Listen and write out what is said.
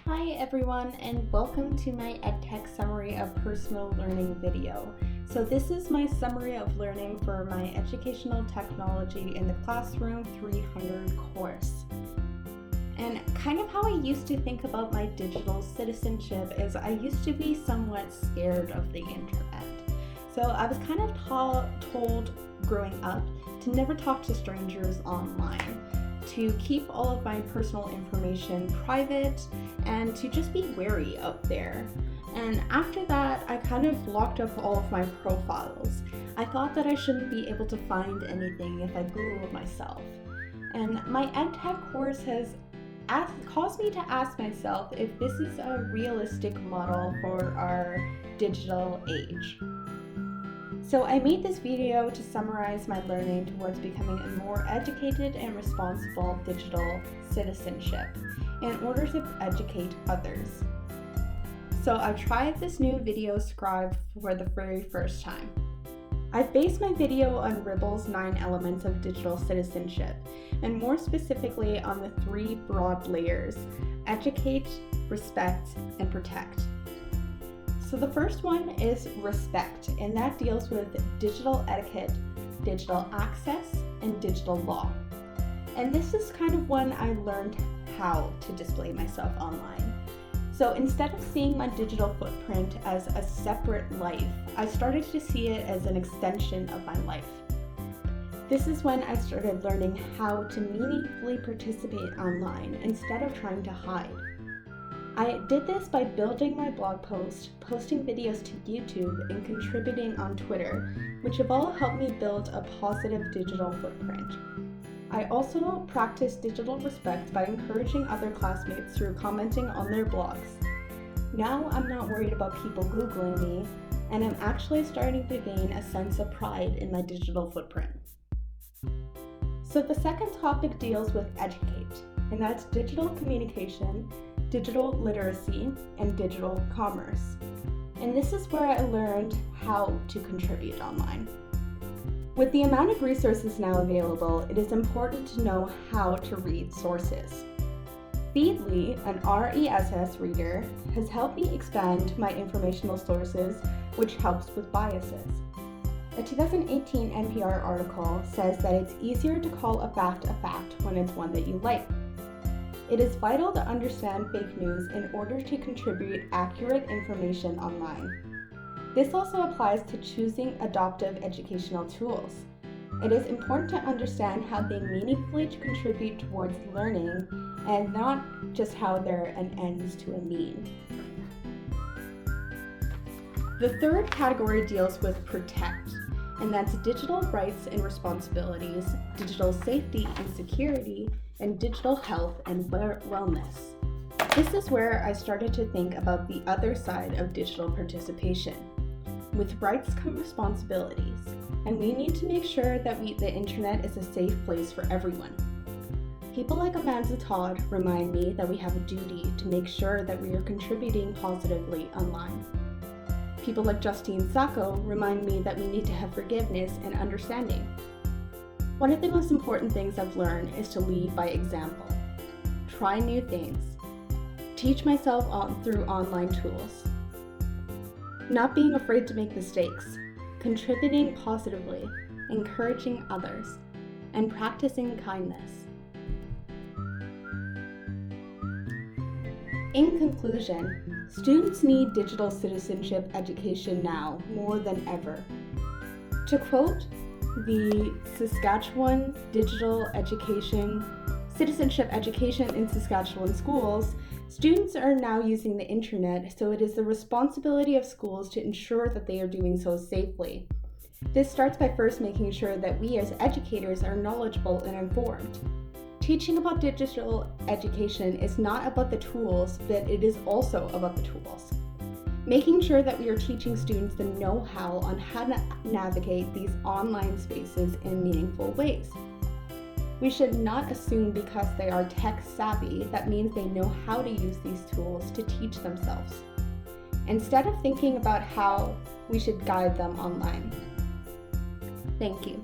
Hi everyone, and welcome to my EdTech summary of personal learning video. So this is my summary of learning for my Educational Technology in the Classroom 300 course. And kind of how I used to think about my digital citizenship is I used to be somewhat scared of the internet. So I was kind of told growing up to never talk to strangers online, to keep all of my personal information private, and to just be wary out there. And after that, I kind of locked up all of my profiles. I thought that I shouldn't be able to find anything if I Googled myself. And my EdTech course has caused me to ask myself if this is a realistic model for our digital age. So I made this video to summarize my learning towards becoming a more educated and responsible digital citizenship in order to educate others. So I tried this new video scribe for the very first time. I've based my video on Ribble's 9 elements of digital citizenship, and more specifically on the 3 broad layers: educate, respect, and protect. So the first one is respect, and that deals with digital etiquette, digital access, and digital law. And this is kind of when I learned how to display myself online. So instead of seeing my digital footprint as a separate life, I started to see it as an extension of my life. This is when I started learning how to meaningfully participate online instead of trying to hide. I did this by building my blog post, posting videos to YouTube, and contributing on Twitter, which have all helped me build a positive digital footprint. I also practice digital respect by encouraging other classmates through commenting on their blogs. Now I'm not worried about people Googling me, and I'm actually starting to gain a sense of pride in my digital footprint. So the second topic deals with educate, and that's digital communication, digital literacy, and digital commerce. And this is where I learned how to contribute online. With the amount of resources now available, it is important to know how to read sources. Feedly, an RESS reader, has helped me expand my informational sources, which helps with biases. A 2018 NPR article says that it's easier to call a fact when it's one that you like. It is vital to understand fake news in order to contribute accurate information online. This also applies to choosing adaptive educational tools. It is important to understand how they meaningfully contribute towards learning and not just how they're an ends to a mean. The third category deals with protect, and that's digital rights and responsibilities, digital safety and security, and digital health and wellness. This is where I started to think about the other side of digital participation. With rights come responsibilities, and we need to make sure that the internet is a safe place for everyone. People like Abbott-Saulteaux remind me that we have a duty to make sure that we are contributing positively online. People like Justine Sacco remind me that we need to have forgiveness and understanding. One of the most important things I've learned is to lead by example. Try new things. Teach myself through online tools. Not being afraid to make mistakes. Contributing positively. Encouraging others. And practicing kindness. In conclusion, students need digital citizenship education now more than ever. To quote the Saskatchewan Citizenship Education in Saskatchewan Schools, students are now using the internet, so it is the responsibility of schools to ensure that they are doing so safely. This starts by first making sure that we as educators are knowledgeable and informed. Teaching about digital education is not about the tools, but it is also about the tools. Making sure that we are teaching students the know-how on how to navigate these online spaces in meaningful ways. We should not assume because they are tech savvy that means they know how to use these tools to teach themselves, instead of thinking about how we should guide them online. Thank you.